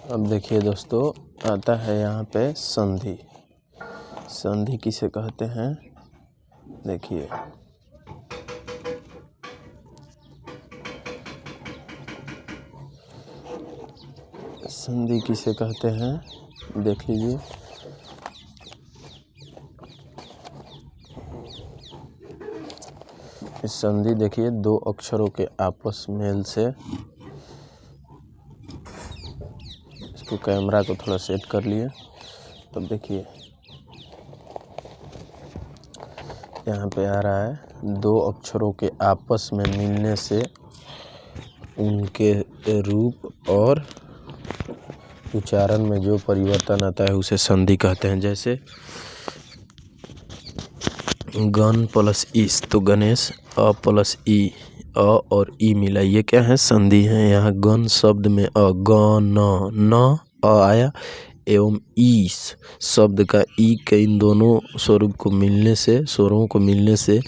अब देखिए दोस्तों, आता है यहाँ पे संधि। संधि किसे कहते हैं? देखिए, संधि किसे कहते हैं देख लीजिए। इस संधि देखिए दो अक्षरों के आपस मेल से, इसको कैमरा को थोड़ा सेट कर लिए। तब देखिए यहाँ पे आ रहा है दो अक्षरों के आपस में मिलने से उनके रूप और उच्चारण में जो परिवर्तन आता है उसे संधि कहते हैं। जैसे गण प्लस ईस, तो गणेश, अ प्लस ई, अ और ई मिला, ये क्या है? संधि है। यहाँ गण शब्द में अ, ग न अ आया एवं ईस शब्द का ई के इन दोनों स्वरूप को मिलने से, स्वरों को मिलने से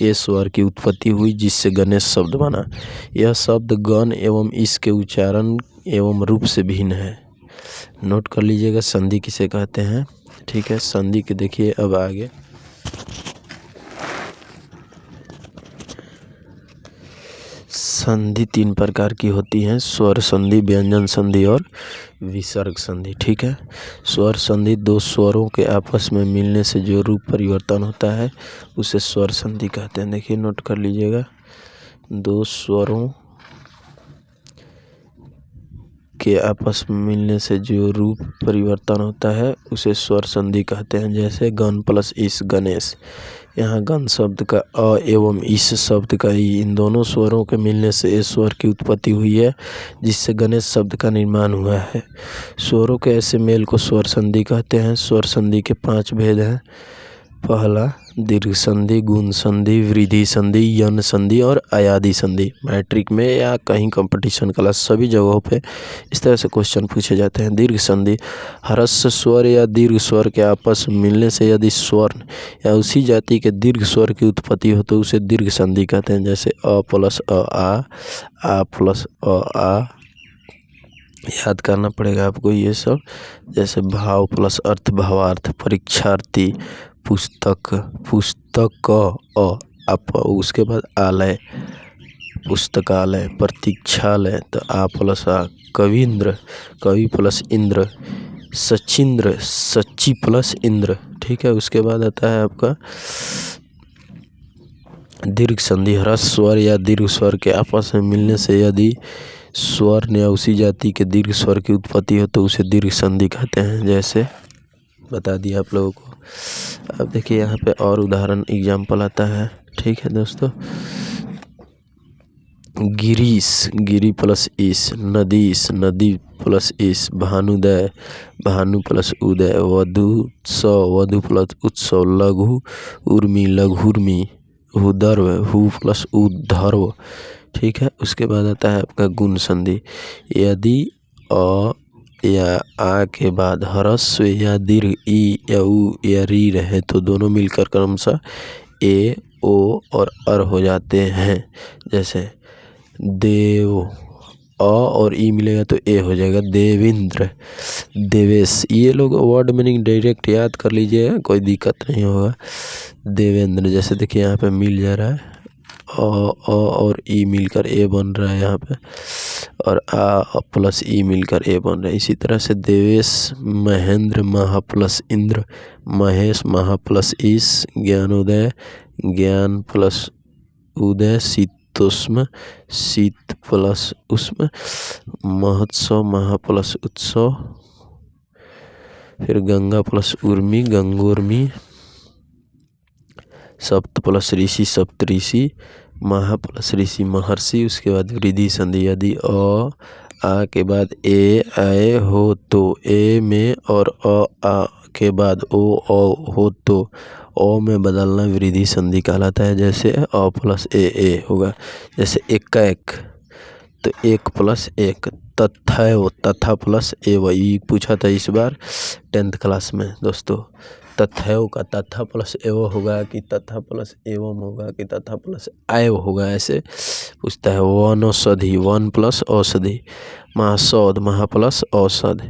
ए स्वर की उत्पत्ति हुई, जिससे गणेश शब्द बना। यह शब्द गण एवं ईस के उच्चारण एवं रूप से भिन्न है। नोट कर लीजिएगा संधि किसे कहते हैं। ठीक है, संधि के देखिए अब आगे। संधि तीन प्रकार की होती हैं: स्वर संधि, व्यंजन संधि और विसर्ग संधि। ठीक है, स्वर संधि दो स्वरों के आपस में मिलने से जो रूप परिवर्तन होता है उसे स्वर संधि कहते हैं। देखिए नोट कर लीजिएगा, दो स्वरों के आपस में मिलने से जो रूप परिवर्तन होता है उसे स्वर संधि कहते हैं। जैसे गण प्लस ईस, गणेश। यहाँ गण शब्द का अ एवं ईस शब्द का ई, इन दोनों स्वरों के मिलने से इस स्वर की उत्पत्ति हुई है, जिससे गणेश शब्द का निर्माण हुआ है। स्वरों के ऐसे मेल को स्वर संधि कहते हैं। स्वर संधि के 5 भेद हैं। पहला दीर्घ संधि, गुण संधि, वृद्धि संधि, यन संधि और अयादि संधि। मैट्रिक में या कहीं कंपटीशन क्लास सभी जगहों पे इस तरह से क्वेश्चन पूछे जाते हैं। दीर्घ संधि, ह्रस्व स्वर या दीर्घ स्वर के आपस में मिलने से यदि स्वर्ण या उसी जाति के दीर्घ स्वर की उत्पत्ति हो तो उसे दीर्घ संधि कहते हैं। जैसे अ प्लस अ आ प्लस आ। याद करना पड़ेगा आपको ये सब। जैसे भाव प्लस अर्थ, भावार्थ। परीक्षार्थी, पुस्तक, पुस्तक आप, उसके बाद आलय, पुस्तकालय। प्रतीक्षालय, तो आ प्लस आ। कविंद्र, कवि प्लस इंद्र। सचिंद्र, सच्ची प्लस इंद्र। ठीक है, उसके बाद आता है आपका दीर्घ संधि। ह्रस्व स्वर या दीर्घ स्वर के आपस में मिलने से यदि स्वर्ण या उसी जाति के दीर्घ स्वर की उत्पत्ति हो तो उसे दीर्घ संधि कहते हैं। जैसे बता दिया आप लोगों को। अब देखिए यहाँ पे और उदाहरण एग्जाम्पल आता है। ठीक है दोस्तों, गिरीश, गिरी प्लस ईस। नदीश, नदी प्लस ईस। भानुदय, भानु प्लस उदय। वधुत्सव, वधु प्लस उत्सव। लघु उर्मी, लघुर्मी। हुदर्व, हु प्लस उद्धर्व। ठीक है, उसके बाद आता है आपका गुण संधि। यदि अ या आ के बाद ह्रस्व या दीर्घ ई या उ या री रहे तो दोनों मिलकर क्रमशः ए, ओ और अर हो जाते हैं। जैसे देव, अ और ई मिलेगा तो ए हो जाएगा। देवेंद्र, देवेश। ये लोग वर्ड मीनिंग डायरेक्ट याद कर लीजिएगा, कोई दिक्कत नहीं होगा। देवेंद्र, जैसे देखिए यहाँ पे मिल जा रहा है अ और ई मिलकर ए बन रहा है यहाँ पे, और आ प्लस ई मिलकर ए बन रहा है। इसी तरह से देवेश, महेंद्र, महा प्लस इंद्र। महेश, महा प्लस ईस। ज्ञानोदय, ज्ञान प्लस उदय। शीतोष्म, शीत प्लस उष्म। महोत्सव, महा प्लस उत्सव। फिर गंगा प्लस उर्मी, गंगोर्मी। सप्त प्लस ऋषि, सप्तऋषि। महा प्लस ऋषि, महर्षि। उसके बाद वृद्धि संधि। यदि अ आ के बाद ए आए हो तो ए में, और अ आ के बाद ओ हो तो ओ में बदलना वृद्धि संधि कहलाता है। जैसे अ प्लस ए होगा। जैसे एकाएक, तो एक प्लस एक। तथा, तथा प्लस ए, वही पूछा था इस बार 10th क्लास में दोस्तों। तथैव का तथा प्लस एव होगा कि तथा प्लस एवं होगा कि तथा प्लस एव होगा, ऐसे पूछता है। वनौषधि, वन प्लस औषधि। महासौध, महा प्लस औषध।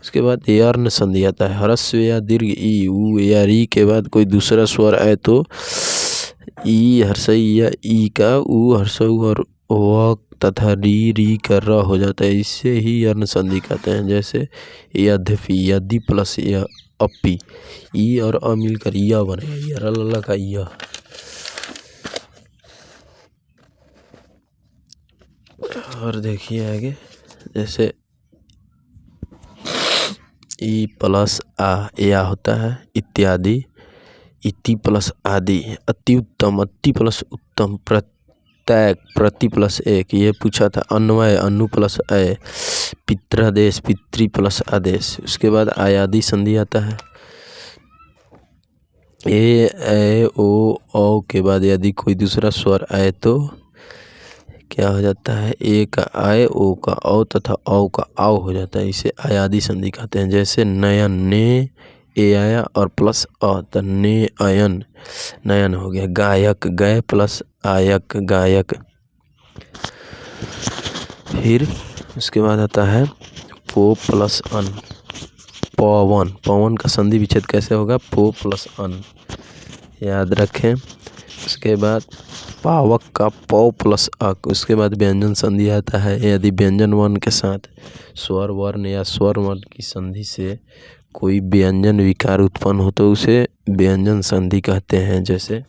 उसके बाद यर्ण संधि आता है। ह्रस्व या दीर्घ ई, उ या री के बाद कोई दूसरा स्वर आए तो ई हर्षई या ई का उ हर्षऊ और व तथा री का र हो जाता है, इससे ही यर्ण संधि कहते हैं। जैसे यद्यपि, यदि प्लस या अपी, ई और अ मिलकर य बनेगा, यरल का य। और देखिए आगे, जैसे ई प्लस आ या होता है इत्यादि, इति प्लस आदि, अति उत्तम, अति प्लस उत्तम, प्रत्येक, प्रति प्लस एक, ये पूछा था। अन्वय, अनु प्लस अय, पित्रादेश, पितृ प्लस आदेश। उसके बाद आयादी संधि आता है। ए ओ औ के बाद यदि कोई दूसरा स्वर आए तो क्या हो जाता है, ए का आय, ओ का औ तथा औ का आओ हो जाता है, इसे आयादी संधि कहते हैं। जैसे नयन, ने ए आया और प्लस अ तो ने अयन, नयन हो गया। गायक, गय प्लस आयक, गायक। फिर उसके बाद आता है पो प्लस अन, पवन, पवन का संधि विच्छेद कैसे होगा, पो प्लस अन, याद रखें। उसके बाद पावक का पौ प्लस अक। उसके बाद व्यंजन संधि आता है। यदि व्यंजन वर्ण के साथ स्वर वर्ण या स्वर वर्ण की संधि से कोई व्यंजन विकार उत्पन्न हो तो उसे व्यंजन संधि कहते हैं। जैसे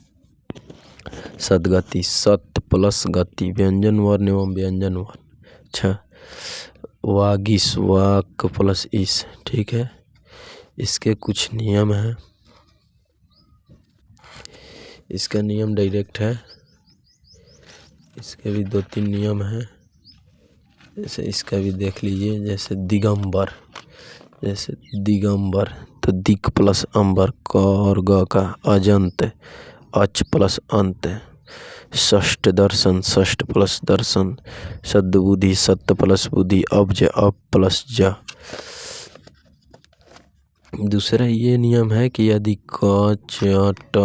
सदगति, सत प्लस गति, व्यंजन वर्ण एवं व्यंजन वर्ण। अच्छा, वागीश, वाक प्लस इस, ठीक है। इसके कुछ नियम हैं, इसका नियम डायरेक्ट है, इसके भी 2-3 नियम हैं। जैसे इसका भी देख लीजिए, जैसे दिगंबर, जैसे दिगंबर तो दिक प्लस अंबर, क और ग का अजंत, अच प्लस अंत। षष्ठ दर्शन, षष्ठ प्लस दर्शन। सद्बुद्धि, सत्य प्लस बुद्धि, अब्ज, अप प्लस ज। दूसरा ये नियम है कि यदि क, च, ट,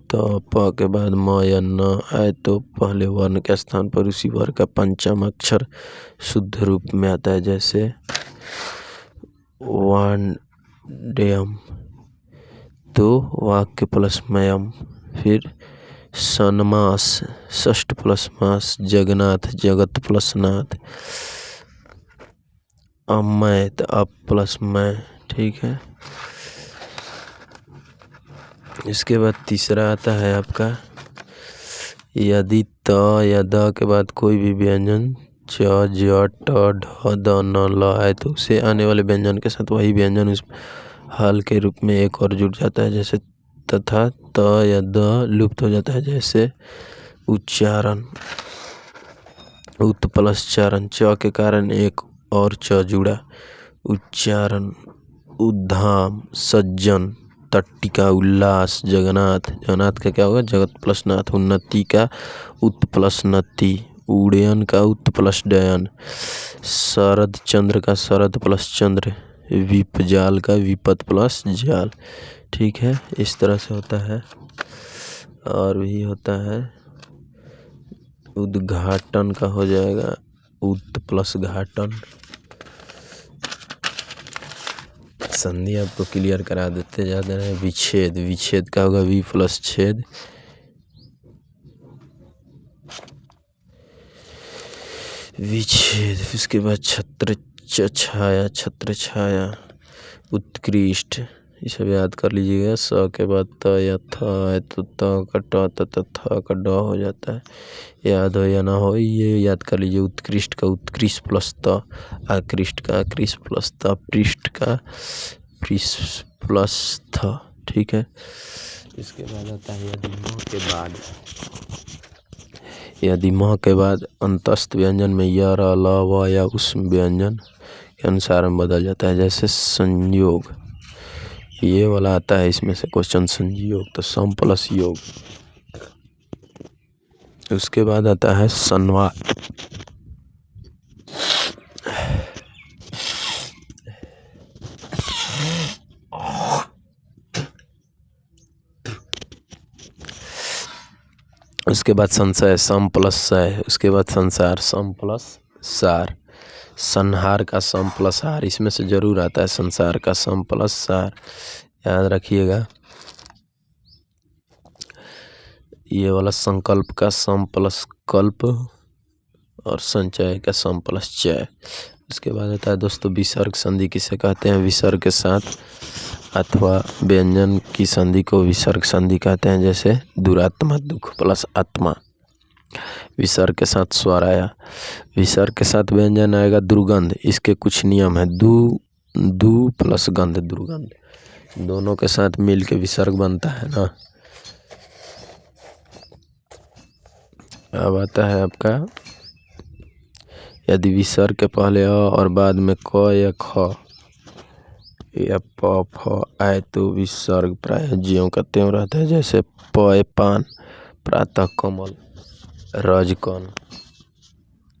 त, प के बाद म या न आए तो पहले वर्ण के स्थान पर उसी वर्ग का पंचम अक्षर शुद्ध रूप में आता है। जैसे वाण्डेयम तो वाक्य प्लस मयम। फिर सन्मास, षष्ठ प्लस मास। जगन्नाथ, जगत प्लस नाथ। अमय तो अप प्लस मैं, ठीक है। इसके बाद तीसरा आता है आपका, यदि त या द के बाद कोई भी व्यंजन च, ज, ट, ढ, द, न, ल आए तो उसे आने वाले व्यंजन के साथ वही व्यंजन उस हल के रूप में एक और जुड़ जाता है। जैसे तथा त या द लुप्त हो जाता है। जैसे उच्चारण, उत प्लस चारण, च के कारण एक और च जुड़ा, उच्चारण। उद्धाम, सज्जन, तट्टिका, उल्लास। जगन्नाथ, जगन्नाथ का क्या होगा, जगत प्लस नाथ। उन्नति का उत प्लस नति, उड़यन का उत प्लस डयन। शरद चंद्र का शरद प्लस चंद्र। विपजाल का विपत प्लस जाल, ठीक है। इस तरह से होता है। और भी होता है, उद्घाटन का हो जाएगा उत प्लस घाटन। संधि आपको क्लियर करा देते जा रहे हैं। विच्छेद, विच्छेद का होगा वि प्लस छेद। विच्छेद। उसके बाद छत्र छाया, छत्र छाया। उत्कृष्ट, ये सब याद कर लीजिएगा। स के बाद त या थ है तो त का ट तथा थ का ड हो जाता है। याद हो या ना हो ये याद कर लीजिए। उत्कृष्ट का उत्कृष्ट प्लस त, आकृष्ट का आकृष्ट प्लस त, पृष्ठ का पृष्ठ प्लस थ, ठीक है। इसके बाद आता है यदि म के बाद, यदि म के बाद अंतस्थ व्यंजन में य, र, ल, व या उस व्यंजन के अनुसार में बदल जाता है। जैसे संयोग, ये वाला आता है इसमें से क्वेश्चन, संयोग तो सम प्लस योग। उसके बाद आता है संवाद, उसके बाद संशय सम प्लस सय, उसके बाद संसार सम प्लस सार, संहार का सम प्लस हार, इसमें से जरूर आता है संसार का सम प्लस सार, याद रखिएगा। ये वाला संकल्प का सम प्लस कल्प और संचय का सम प्लस चय। उसके बाद आता है दोस्तों विसर्ग संधि किसे कहते हैं? विसर्ग के साथ अथवा व्यंजन की संधि को विसर्ग संधि कहते हैं। जैसे दुरात्मा दुख प्लस आत्मा, विसर्ग के साथ स्वर आया। विसर्ग के साथ व्यंजन आएगा दुर्गंध, इसके कुछ नियम है। दू प्लस गंध दुर्गंध, दोनों के साथ मिल के विसर्ग बनता है ना। अब आता है आपका यदि विसर्ग के पहले अ और बाद में क या ख या प फ आए तो विसर्ग प्रायः ज्यों का त्यों रहता है। जैसे प पान, प्रातः कमल, रजकन,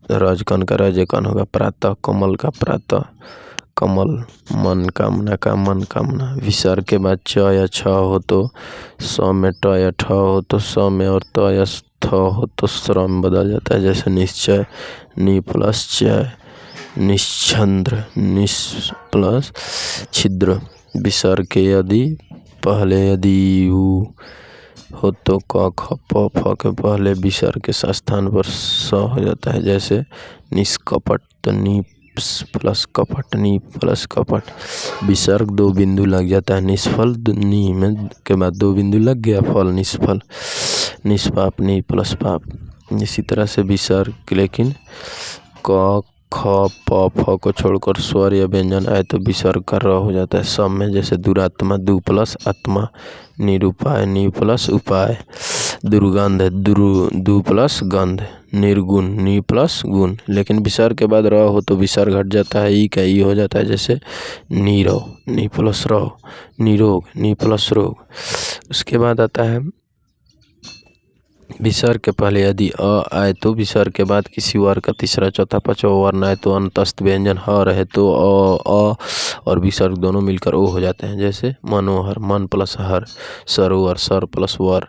रजकन का रजकन होगा, प्रातः कमल का प्रातः कमल, मन कामना का मन कामना। विसर्ग के बाद च या छ हो तो स में, ट या ठ हो तो स में, और त या थ हो तो स्र में बदल जाता है। जैसे निश्चय नि प्लस चय, निश्चंद्र निस प्लस छिद्र। विसर्ग के यदि पहले यदि उ हो तो क ख प फ के पहले विसर्ग के स्थान पर स हो जाता है। जैसे निष्कपट तो नि प्लस कपट, नी प्लस कपट। विसर्ग दो बिंदु लग जाता है। निष्फल नी में के बाद दो बिंदु लग गया, फल निष्फल, निष्पाप नी प्लस पाप। इसी तरह से विसर्ग लेकिन क ख प फ को छोड़कर स्वर या व्यंजन आए तो विसर्ग का र हो जाता है सब में। जैसे दुरात्मा दु प्लस आत्मा, निरुपाय नी प्लस उपाय, दुर्गंध दु प्लस गंध, निर्गुण नी प्लस गुण। लेकिन विसर्ग के बाद र हो तो विसर्ग हट जाता है, ई का ई हो जाता है। जैसे नीरव नी प्लस रव, निरोग नी प्लस रोग। उसके बाद आता है विसर्ग के पहले यदि अ आए तो विसर्ग के बाद किसी वर्ग का तीसरा चौथा पांचवा वर्ण आए तो अंतस्थ व्यंजन ह रहे तो अ और विसर्ग दोनों मिलकर ओ हो जाते हैं। जैसे मनोहर मन प्लस हर, सरोवर सर प्लस वर,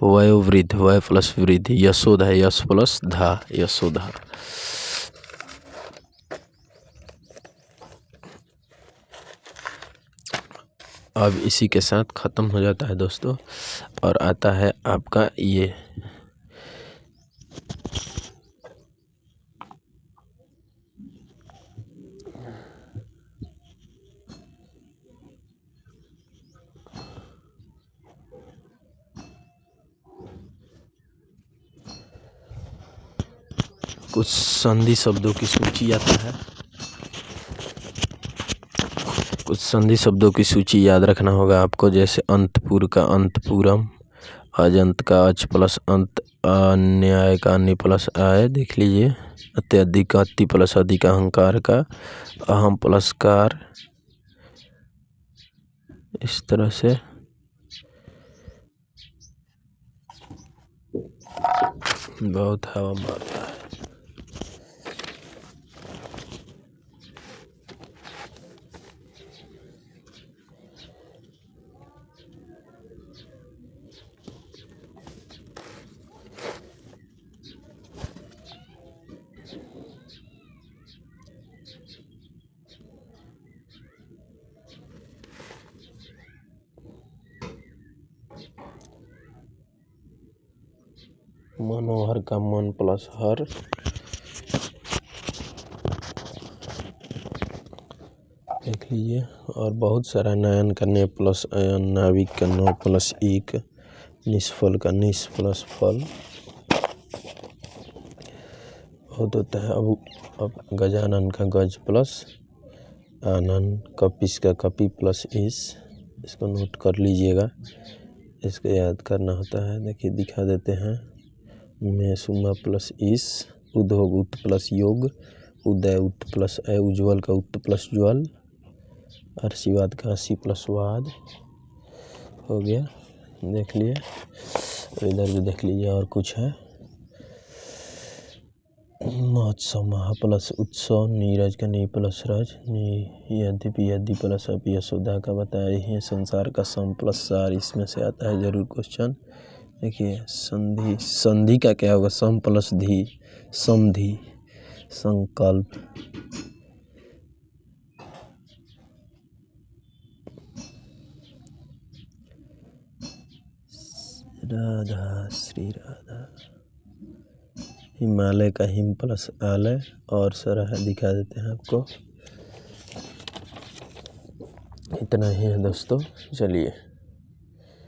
वयोवृद्ध वय प्लस वृद्धि, यशोधा यश प्लस धा यशोधा। अब इसी के साथ ख़त्म हो जाता है दोस्तों। और आता है आपका ये कुछ संधि शब्दों की सूची आता है। कुछ संधि शब्दों की सूची याद रखना होगा आपको। जैसे अंतपुर का अंतपुरम, अजंत का अच प्लस अंत, अन्याय का अन्य प्लस आय, देख लीजिए। अत्यधिक का अति प्लस अधिक, अहंकार का अहम प्लस कार। इस तरह से बहुत हवा मारता है। मनोहर का मन प्लस हर, देख लीजिए। और बहुत सारा नयन का ने प्लस अयन, नाविक का नौ प्लस एक, निष्फल का निस प्लस फल बहुत होता है। अब गजानन का गज प्लस आनंद, कपिस का कपि प्लस इसको नोट कर लीजिएगा, इसको याद करना होता है। देखिए दिखा देते हैं। में सुमा प्लस इस, उद्योग उत प्लस योग, उदय उत प्लस अय, उज्ज्वल का उत प्लस ज्वल, अर्शिवाद का असी प्लस वाद हो गया। देख लिए, इधर भी देख लीजिए और कुछ है। महोत्सव महा प्लस उत्सव, नीरज का नी प्लस रज, यद्यपि यदि प्लस अब यशोदा का बताया ही है। संसार का सम प्लस सार, इसमें से आता है जरूर क्वेश्चन। देखिए संधि, संधि का क्या होगा, सम प्लस धी, समधि, संकल्प। राधा श्री राधा। हिमालय का हिम प्लस आलय और सरह दिखा देते हैं आपको। इतना ही है दोस्तों, चलिए।